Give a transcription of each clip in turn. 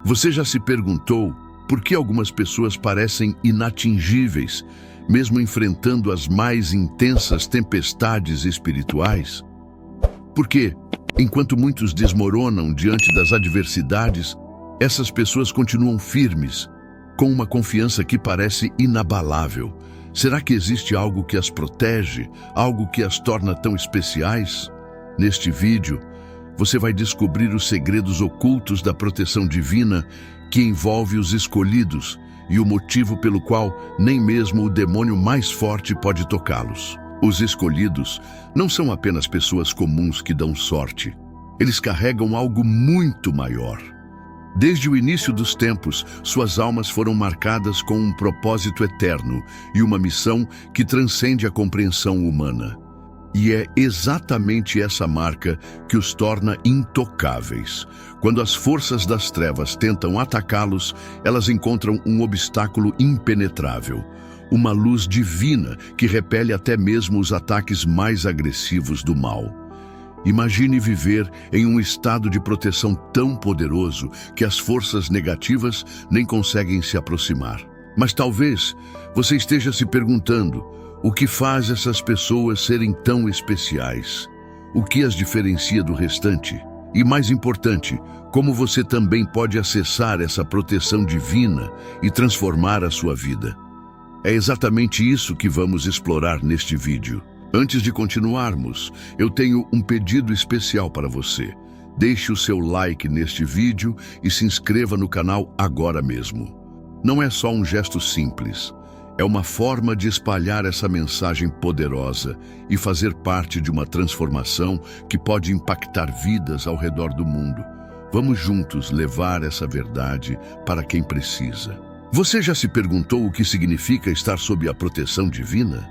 Você já se perguntou por que algumas pessoas parecem inatingíveis, mesmo enfrentando as mais intensas tempestades espirituais? Porque, enquanto muitos desmoronam diante das adversidades, essas pessoas continuam firmes, com uma confiança que parece inabalável. Será que existe algo que as protege, algo que as torna tão especiais? Neste vídeo, você vai descobrir os segredos ocultos da proteção divina que envolve os escolhidos e o motivo pelo qual nem mesmo o demônio mais forte pode tocá-los. Os escolhidos não são apenas pessoas comuns que dão sorte. Eles carregam algo muito maior. Desde o início dos tempos, suas almas foram marcadas com um propósito eterno e uma missão que transcende a compreensão humana. E é exatamente essa marca que os torna intocáveis. Quando as forças das trevas tentam atacá-los, elas encontram um obstáculo impenetrável, uma luz divina que repele até mesmo os ataques mais agressivos do mal. Imagine viver em um estado de proteção tão poderoso que as forças negativas nem conseguem se aproximar. Mas talvez você esteja se perguntando: o que faz essas pessoas serem tão especiais? O que as diferencia do restante? E mais importante, como você também pode acessar essa proteção divina e transformar a sua vida? É exatamente isso que vamos explorar neste vídeo. Antes de continuarmos, eu tenho um pedido especial para você. Deixe o seu like neste vídeo e se inscreva no canal agora mesmo. Não é só um gesto simples. É uma forma de espalhar essa mensagem poderosa e fazer parte de uma transformação que pode impactar vidas ao redor do mundo. Vamos juntos levar essa verdade para quem precisa. Você já se perguntou o que significa estar sob a proteção divina?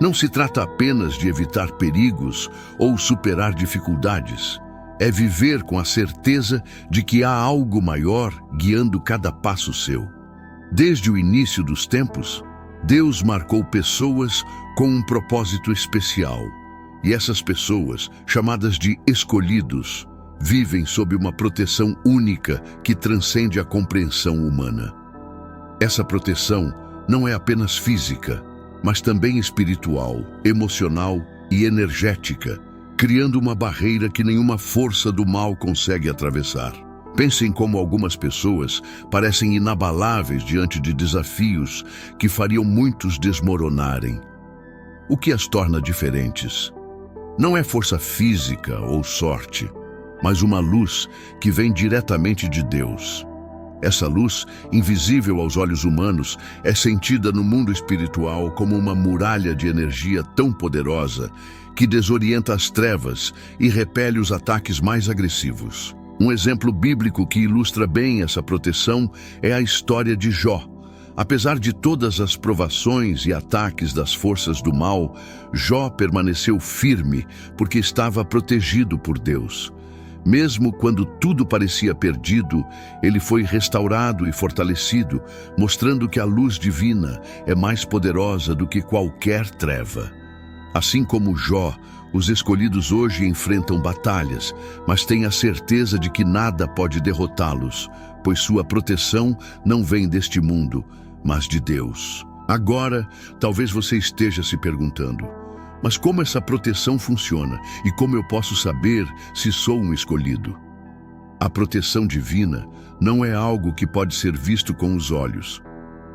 Não se trata apenas de evitar perigos ou superar dificuldades. É viver com a certeza de que há algo maior guiando cada passo seu. Desde o início dos tempos, Deus marcou pessoas com um propósito especial. E essas pessoas, chamadas de escolhidos, vivem sob uma proteção única que transcende a compreensão humana. Essa proteção não é apenas física, mas também espiritual, emocional e energética, criando uma barreira que nenhuma força do mal consegue atravessar. Pensem como algumas pessoas parecem inabaláveis diante de desafios que fariam muitos desmoronarem. O que as torna diferentes? Não é força física ou sorte, mas uma luz que vem diretamente de Deus. Essa luz, invisível aos olhos humanos, é sentida no mundo espiritual como uma muralha de energia tão poderosa que desorienta as trevas e repele os ataques mais agressivos. Um exemplo bíblico que ilustra bem essa proteção é a história de Jó. Apesar de todas as provações e ataques das forças do mal, Jó permaneceu firme porque estava protegido por Deus. Mesmo quando tudo parecia perdido, ele foi restaurado e fortalecido, mostrando que a luz divina é mais poderosa do que qualquer treva. Assim como Jó, os escolhidos hoje enfrentam batalhas, mas têm a certeza de que nada pode derrotá-los, pois sua proteção não vem deste mundo, mas de Deus. Agora, talvez você esteja se perguntando: mas como essa proteção funciona e como eu posso saber se sou um escolhido? A proteção divina não é algo que pode ser visto com os olhos,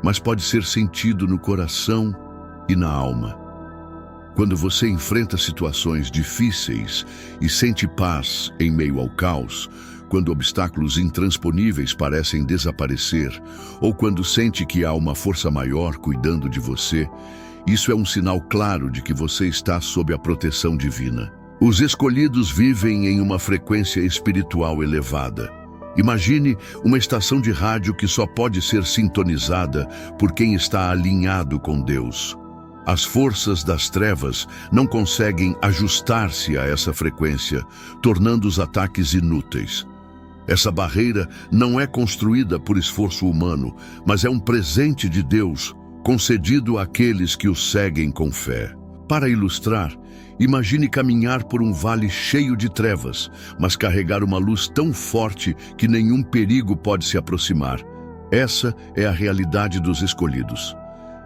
mas pode ser sentido no coração e na alma. Quando você enfrenta situações difíceis e sente paz em meio ao caos, quando obstáculos intransponíveis parecem desaparecer, ou quando sente que há uma força maior cuidando de você, isso é um sinal claro de que você está sob a proteção divina. Os escolhidos vivem em uma frequência espiritual elevada. Imagine uma estação de rádio que só pode ser sintonizada por quem está alinhado com Deus. As forças das trevas não conseguem ajustar-se a essa frequência, tornando os ataques inúteis. Essa barreira não é construída por esforço humano, mas é um presente de Deus, concedido àqueles que o seguem com fé. Para ilustrar, Imagine caminhar por um vale cheio de trevas, mas carregar uma luz tão forte que nenhum perigo pode se aproximar. Essa é a realidade dos escolhidos.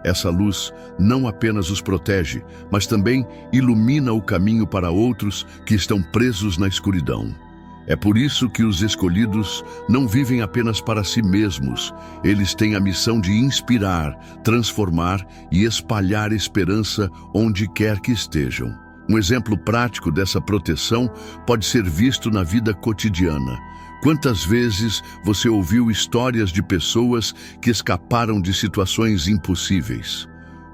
Essa luz não apenas os protege, mas também ilumina o caminho para outros que estão presos na escuridão. É por isso que os escolhidos não vivem apenas para si mesmos. Eles têm a missão de inspirar, transformar e espalhar esperança onde quer que estejam. Um exemplo prático dessa proteção pode ser visto na vida cotidiana. Quantas vezes você ouviu histórias de pessoas que escaparam de situações impossíveis?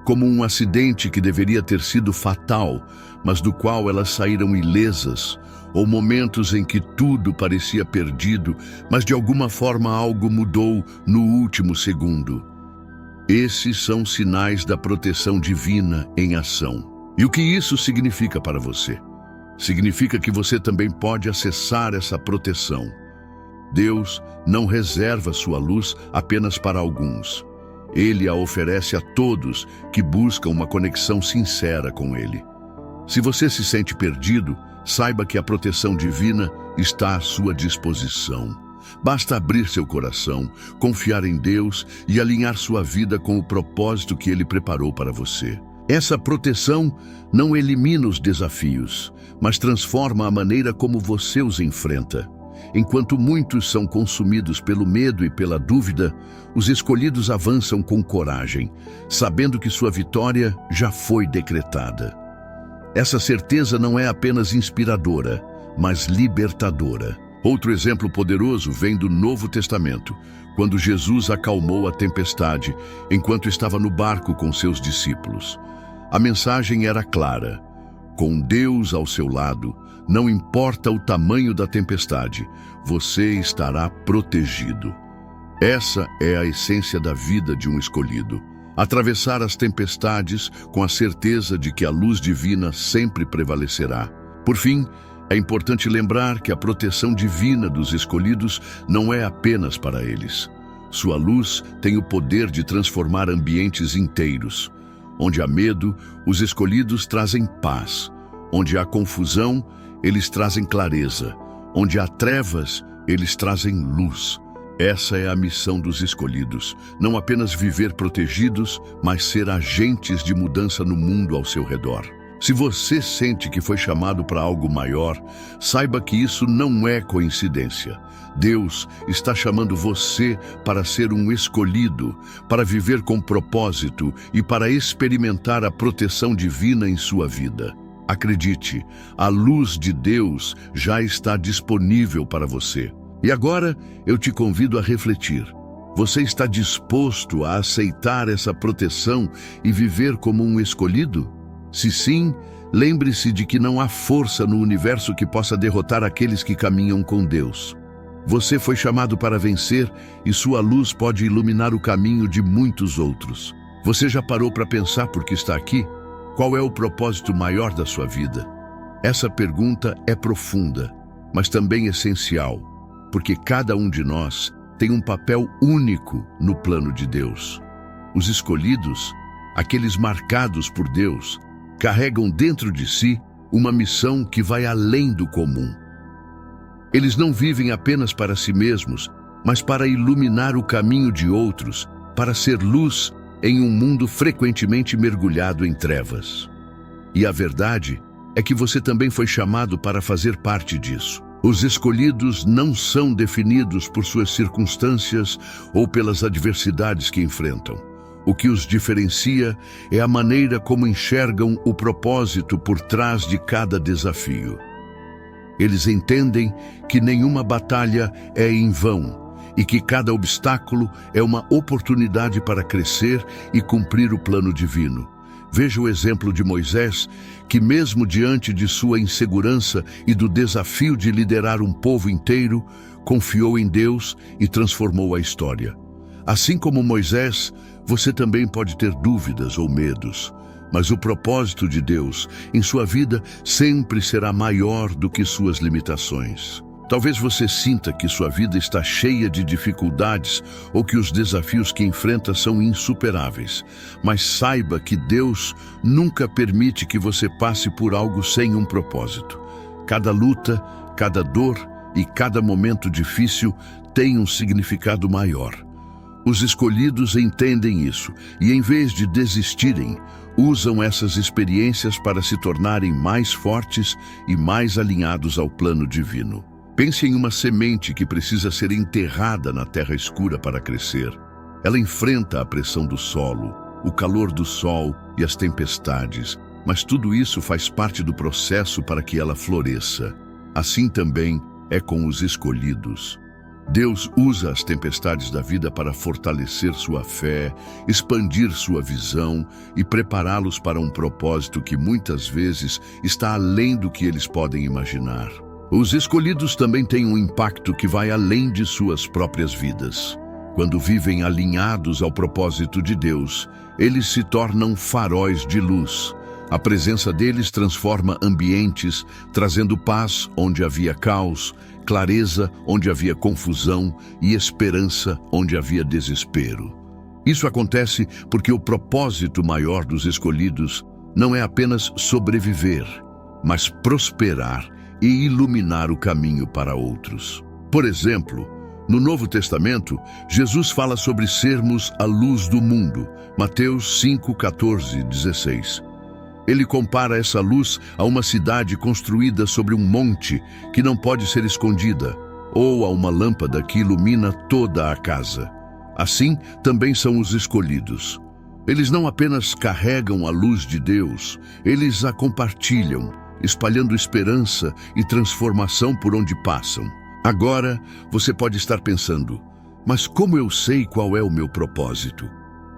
Como um acidente que deveria ter sido fatal, mas do qual elas saíram ilesas, ou momentos em que tudo parecia perdido, mas de alguma forma algo mudou no último segundo. Esses são sinais da proteção divina em ação. E o que isso significa para você? Significa que você também pode acessar essa proteção. Deus não reserva sua luz apenas para alguns. Ele a oferece a todos que buscam uma conexão sincera com Ele. Se você se sente perdido, saiba que a proteção divina está à sua disposição. Basta abrir seu coração, confiar em Deus e alinhar sua vida com o propósito que Ele preparou para você. Essa proteção não elimina os desafios, mas transforma a maneira como você os enfrenta. Enquanto muitos são consumidos pelo medo e pela dúvida, os escolhidos avançam com coragem, sabendo que sua vitória já foi decretada. Essa certeza não é apenas inspiradora, mas libertadora. Outro exemplo poderoso vem do Novo Testamento, quando Jesus acalmou a tempestade enquanto estava no barco com seus discípulos. A mensagem era clara: com Deus ao seu lado, não importa o tamanho da tempestade, você estará protegido. Essa é a essência da vida de um escolhido. Atravessar as tempestades com a certeza de que a luz divina sempre prevalecerá. Por fim, é importante lembrar que a proteção divina dos escolhidos não é apenas para eles. Sua luz tem o poder de transformar ambientes inteiros. Onde há medo, os escolhidos trazem paz. Onde há confusão, eles trazem clareza. Onde há trevas, eles trazem luz. Essa é a missão dos escolhidos, não apenas viver protegidos, mas ser agentes de mudança no mundo ao seu redor. Se você sente que foi chamado para algo maior, saiba que isso não é coincidência. Deus está chamando você para ser um escolhido, para viver com propósito e para experimentar a proteção divina em sua vida. Acredite, a luz de Deus já está disponível para você. E agora eu te convido a refletir. Você está disposto a aceitar essa proteção e viver como um escolhido? Se sim, lembre-se de que não há força no universo que possa derrotar aqueles que caminham com Deus. Você foi chamado para vencer e sua luz pode iluminar o caminho de muitos outros. Você já parou para pensar por que está aqui? Qual é o propósito maior da sua vida? Essa pergunta é profunda, mas também essencial, porque cada um de nós tem um papel único no plano de Deus. Os escolhidos, aqueles marcados por Deus, carregam dentro de si uma missão que vai além do comum. Eles não vivem apenas para si mesmos, mas para iluminar o caminho de outros, para ser luz em um mundo frequentemente mergulhado em trevas. E a verdade é que você também foi chamado para fazer parte disso. Os escolhidos não são definidos por suas circunstâncias ou pelas adversidades que enfrentam. O que os diferencia é a maneira como enxergam o propósito por trás de cada desafio. Eles entendem que nenhuma batalha é em vão e que cada obstáculo é uma oportunidade para crescer e cumprir o plano divino. Veja o exemplo de Moisés, que mesmo diante de sua insegurança e do desafio de liderar um povo inteiro, confiou em Deus e transformou a história. Assim como Moisés, você também pode ter dúvidas ou medos, mas o propósito de Deus em sua vida sempre será maior do que suas limitações. Talvez você sinta que sua vida está cheia de dificuldades ou que os desafios que enfrenta são insuperáveis. Mas saiba que Deus nunca permite que você passe por algo sem um propósito. Cada luta, cada dor e cada momento difícil tem um significado maior. Os escolhidos entendem isso e, em vez de desistirem, usam essas experiências para se tornarem mais fortes e mais alinhados ao plano divino. Pense em uma semente que precisa ser enterrada na terra escura para crescer. Ela enfrenta a pressão do solo, o calor do sol e as tempestades, mas tudo isso faz parte do processo para que ela floresça. Assim também é com os escolhidos. Deus usa as tempestades da vida para fortalecer sua fé, expandir sua visão e prepará-los para um propósito que muitas vezes está além do que eles podem imaginar. Os escolhidos também têm um impacto que vai além de suas próprias vidas. Quando vivem alinhados ao propósito de Deus, eles se tornam faróis de luz. A presença deles transforma ambientes, trazendo paz onde havia caos, clareza onde havia confusão e esperança onde havia desespero. Isso acontece porque o propósito maior dos escolhidos não é apenas sobreviver, mas prosperar e iluminar o caminho para outros. Por exemplo, no Novo Testamento, Jesus fala sobre sermos a luz do mundo, Mateus 5, 14, 16. Ele compara essa luz a uma cidade construída sobre um monte que não pode ser escondida, ou a uma lâmpada que ilumina toda a casa. Assim, também são os escolhidos. Eles não apenas carregam a luz de Deus, eles a compartilham, espalhando esperança e transformação por onde passam. Agora, você pode estar pensando, mas como eu sei qual é o meu propósito?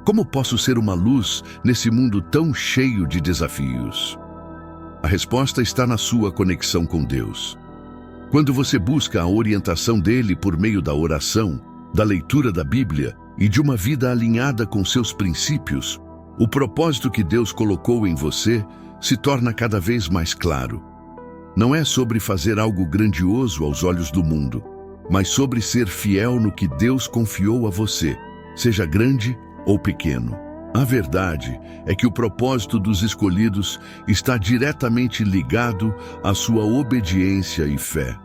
Como posso ser uma luz nesse mundo tão cheio de desafios? A resposta está na sua conexão com Deus. Quando você busca a orientação dele por meio da oração, da leitura da Bíblia e de uma vida alinhada com seus princípios, o propósito que Deus colocou em você se torna cada vez mais claro. Não é sobre fazer algo grandioso aos olhos do mundo, mas sobre ser fiel no que Deus confiou a você, seja grande ou pequeno. A verdade é que o propósito dos escolhidos está diretamente ligado à sua obediência e fé.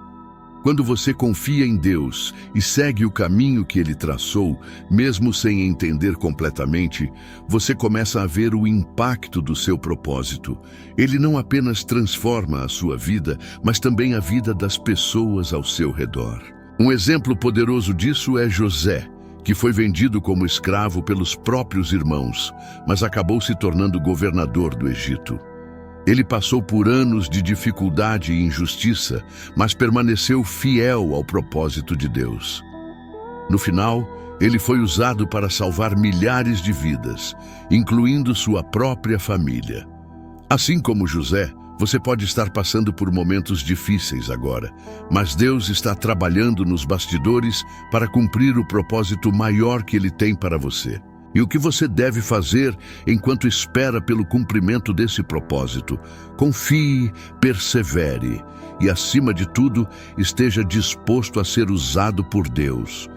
Quando você confia em Deus e segue o caminho que Ele traçou, mesmo sem entender completamente, você começa a ver o impacto do seu propósito. Ele não apenas transforma a sua vida, mas também a vida das pessoas ao seu redor. Um exemplo poderoso disso é José, que foi vendido como escravo pelos próprios irmãos, mas acabou se tornando governador do Egito. Ele passou por anos de dificuldade e injustiça, mas permaneceu fiel ao propósito de Deus. No final, ele foi usado para salvar milhares de vidas, incluindo sua própria família. Assim como José, você pode estar passando por momentos difíceis agora, mas Deus está trabalhando nos bastidores para cumprir o propósito maior que Ele tem para você. E o que você deve fazer enquanto espera pelo cumprimento desse propósito? Confie, persevere e, acima de tudo, esteja disposto a ser usado por Deus.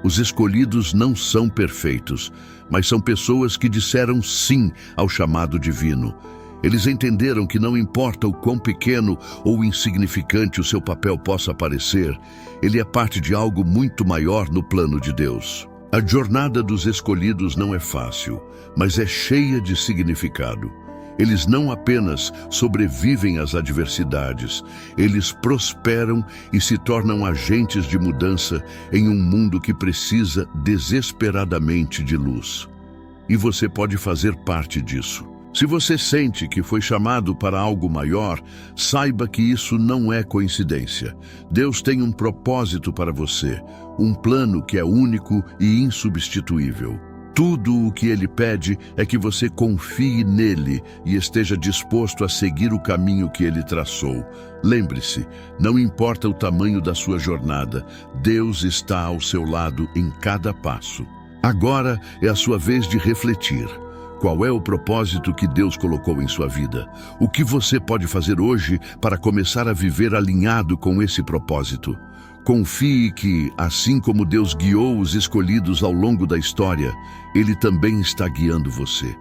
Os escolhidos não são perfeitos, mas são pessoas que disseram sim ao chamado divino. Eles entenderam que não importa o quão pequeno ou insignificante o seu papel possa parecer, ele é parte de algo muito maior no plano de Deus. A jornada dos escolhidos não é fácil, mas é cheia de significado. Eles não apenas sobrevivem às adversidades, eles prosperam e se tornam agentes de mudança em um mundo que precisa desesperadamente de luz. E você pode fazer parte disso. Se você sente que foi chamado para algo maior, saiba que isso não é coincidência. Deus tem um propósito para você, um plano que é único e insubstituível. Tudo o que Ele pede é que você confie nele e esteja disposto a seguir o caminho que Ele traçou. Lembre-se, não importa o tamanho da sua jornada, Deus está ao seu lado em cada passo. Agora é a sua vez de refletir. Qual é o propósito que Deus colocou em sua vida? O que você pode fazer hoje para começar a viver alinhado com esse propósito? Confie que, assim como Deus guiou os escolhidos ao longo da história, Ele também está guiando você.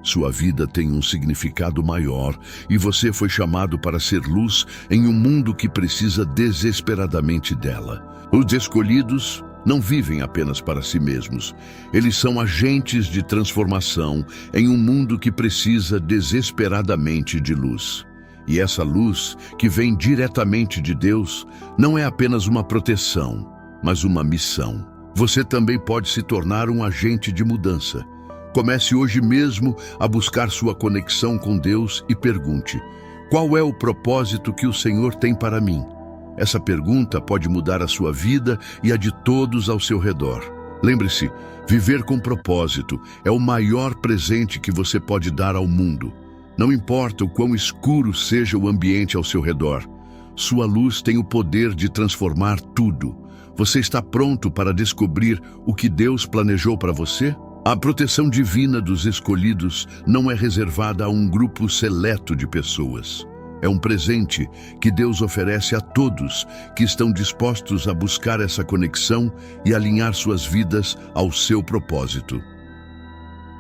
Sua vida tem um significado maior e você foi chamado para ser luz em um mundo que precisa desesperadamente dela. Os escolhidos não vivem apenas para si mesmos. Eles são agentes de transformação em um mundo que precisa desesperadamente de luz. E essa luz, que vem diretamente de Deus, não é apenas uma proteção, mas uma missão. Você também pode se tornar um agente de mudança. Comece hoje mesmo a buscar sua conexão com Deus e pergunte: qual é o propósito que o Senhor tem para mim? Essa pergunta pode mudar a sua vida e a de todos ao seu redor. Lembre-se, viver com propósito é o maior presente que você pode dar ao mundo. Não importa o quão escuro seja o ambiente ao seu redor, sua luz tem o poder de transformar tudo. Você está pronto para descobrir o que Deus planejou para você? A proteção divina dos escolhidos não é reservada a um grupo seleto de pessoas. É um presente que Deus oferece a todos que estão dispostos a buscar essa conexão e alinhar suas vidas ao seu propósito.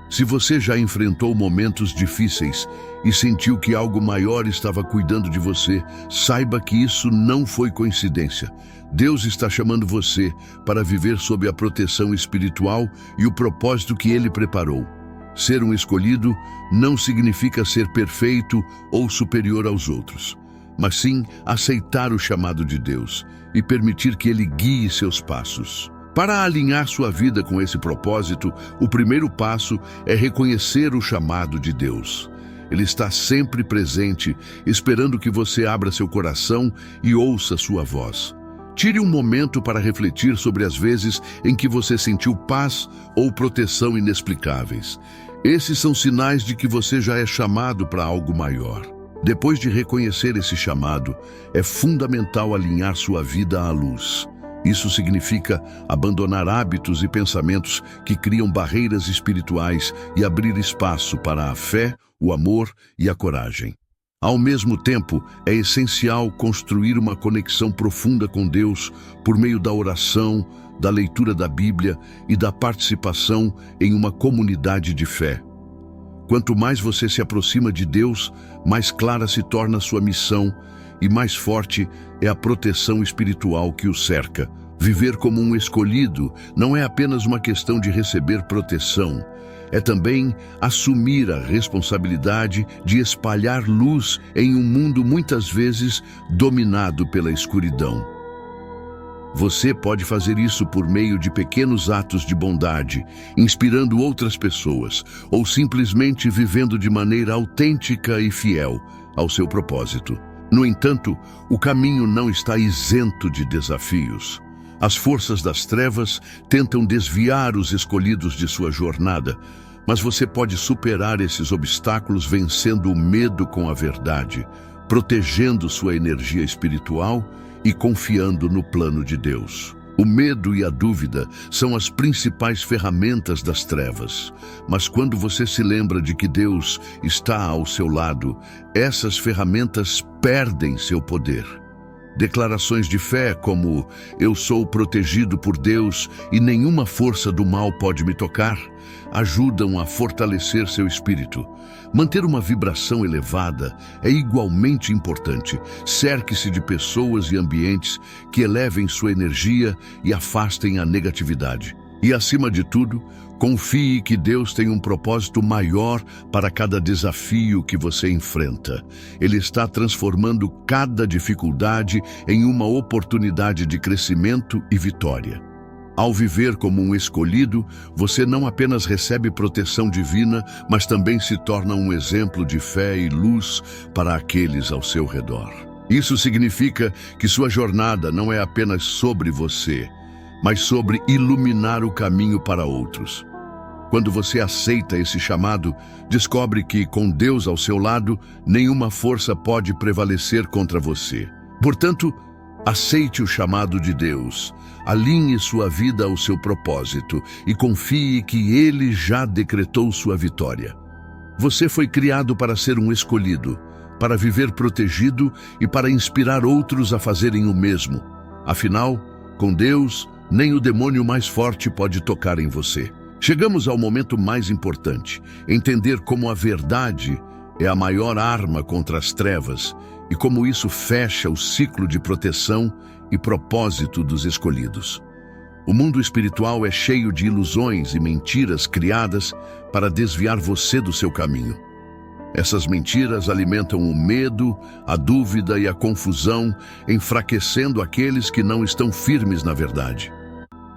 Se você já enfrentou momentos difíceis e sentiu que algo maior estava cuidando de você, saiba que isso não foi coincidência. Deus está chamando você para viver sob a proteção espiritual e o propósito que Ele preparou. Ser um escolhido não significa ser perfeito ou superior aos outros, mas sim aceitar o chamado de Deus e permitir que Ele guie seus passos. Para alinhar sua vida com esse propósito, o primeiro passo é reconhecer o chamado de Deus. Ele está sempre presente, esperando que você abra seu coração e ouça sua voz. Tire um momento para refletir sobre as vezes em que você sentiu paz ou proteção inexplicáveis. Esses são sinais de que você já é chamado para algo maior. Depois de reconhecer esse chamado, é fundamental alinhar sua vida à luz. Isso significa abandonar hábitos e pensamentos que criam barreiras espirituais e abrir espaço para a fé, o amor e a coragem. Ao mesmo tempo, é essencial construir uma conexão profunda com Deus por meio da oração, da leitura da Bíblia e da participação em uma comunidade de fé. Quanto mais você se aproxima de Deus, mais clara se torna sua missão e mais forte é a proteção espiritual que o cerca. Viver como um escolhido não é apenas uma questão de receber proteção, é também assumir a responsabilidade de espalhar luz em um mundo muitas vezes dominado pela escuridão. Você pode fazer isso por meio de pequenos atos de bondade, inspirando outras pessoas, ou simplesmente vivendo de maneira autêntica e fiel ao seu propósito. No entanto, o caminho não está isento de desafios. As forças das trevas tentam desviar os escolhidos de sua jornada, mas você pode superar esses obstáculos vencendo o medo com a verdade, protegendo sua energia espiritual e confiando no plano de Deus. O medo e a dúvida são as principais ferramentas das trevas, mas quando você se lembra de que Deus está ao seu lado, essas ferramentas perdem seu poder. Declarações de fé como "eu sou protegido por Deus e nenhuma força do mal pode me tocar" ajudam a fortalecer seu espírito. Manter uma vibração elevada é igualmente importante. Cerque-se de pessoas e ambientes que elevem sua energia e afastem a negatividade. E, acima de tudo, confie que Deus tem um propósito maior para cada desafio que você enfrenta. Ele está transformando cada dificuldade em uma oportunidade de crescimento e vitória. Ao viver como um escolhido, você não apenas recebe proteção divina, mas também se torna um exemplo de fé e luz para aqueles ao seu redor. Isso significa que sua jornada não é apenas sobre você, mas sobre iluminar o caminho para outros. Quando você aceita esse chamado, descobre que, com Deus ao seu lado, nenhuma força pode prevalecer contra você. Portanto, aceite o chamado de Deus, alinhe sua vida ao seu propósito e confie que Ele já decretou sua vitória. Você foi criado para ser um escolhido, para viver protegido e para inspirar outros a fazerem o mesmo. Afinal, com Deus, nem o demônio mais forte pode tocar em você. Chegamos ao momento mais importante, entender como a verdade é a maior arma contra as trevas e como isso fecha o ciclo de proteção e propósito dos escolhidos. O mundo espiritual é cheio de ilusões e mentiras criadas para desviar você do seu caminho. Essas mentiras alimentam o medo, a dúvida e a confusão, enfraquecendo aqueles que não estão firmes na verdade.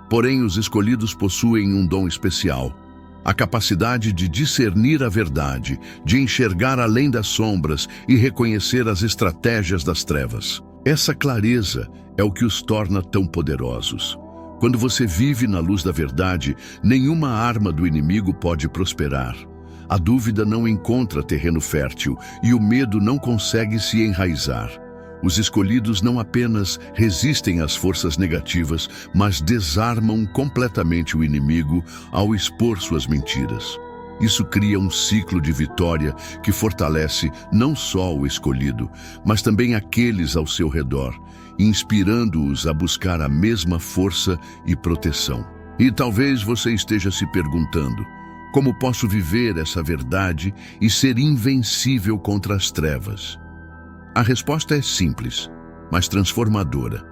Porém, os escolhidos possuem um dom especial, a capacidade de discernir a verdade, de enxergar além das sombras e reconhecer as estratégias das trevas. Essa clareza é o que os torna tão poderosos. Quando você vive na luz da verdade, nenhuma arma do inimigo pode prosperar. A dúvida não encontra terreno fértil e o medo não consegue se enraizar. Os escolhidos não apenas resistem às forças negativas, mas desarmam completamente o inimigo ao expor suas mentiras. Isso cria um ciclo de vitória que fortalece não só o escolhido, mas também aqueles ao seu redor, inspirando-os a buscar a mesma força e proteção. E talvez você esteja se perguntando: como posso viver essa verdade e ser invencível contra as trevas? A resposta é simples, mas transformadora.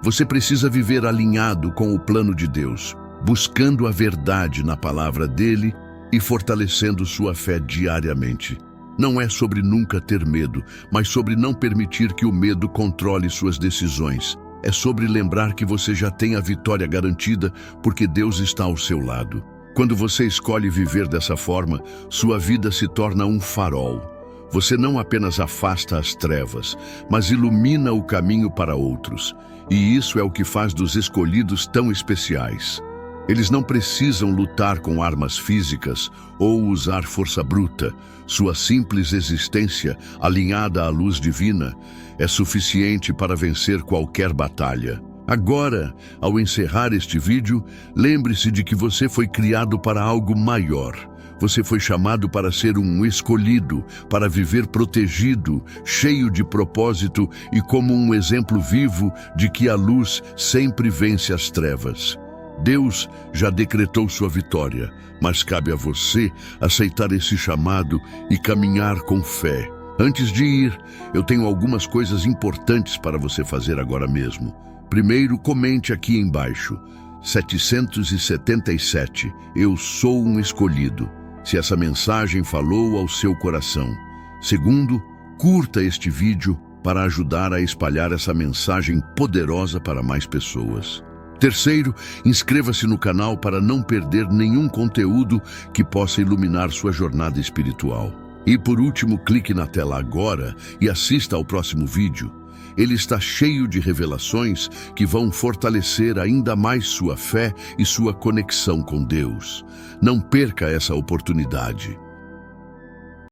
Você precisa viver alinhado com o plano de Deus, buscando a verdade na palavra dele e fortalecendo sua fé diariamente. Não é sobre nunca ter medo, mas sobre não permitir que o medo controle suas decisões. É sobre lembrar que você já tem a vitória garantida porque Deus está ao seu lado. Quando você escolhe viver dessa forma, sua vida se torna um farol. Você não apenas afasta as trevas, mas ilumina o caminho para outros. E isso é o que faz dos escolhidos tão especiais. Eles não precisam lutar com armas físicas ou usar força bruta. Sua simples existência, alinhada à luz divina, é suficiente para vencer qualquer batalha. Agora, ao encerrar este vídeo, lembre-se de que você foi criado para algo maior. Você foi chamado para ser um escolhido, para viver protegido, cheio de propósito e como um exemplo vivo de que a luz sempre vence as trevas. Deus já decretou sua vitória, mas cabe a você aceitar esse chamado e caminhar com fé. Antes de ir, eu tenho algumas coisas importantes para você fazer agora mesmo. Primeiro, comente aqui embaixo: 777, eu sou um escolhido, se essa mensagem falou ao seu coração. Segundo, curta este vídeo para ajudar a espalhar essa mensagem poderosa para mais pessoas. Terceiro, inscreva-se no canal para não perder nenhum conteúdo que possa iluminar sua jornada espiritual. E por último, clique na tela agora e assista ao próximo vídeo. Ele está cheio de revelações que vão fortalecer ainda mais sua fé e sua conexão com Deus. Não perca essa oportunidade.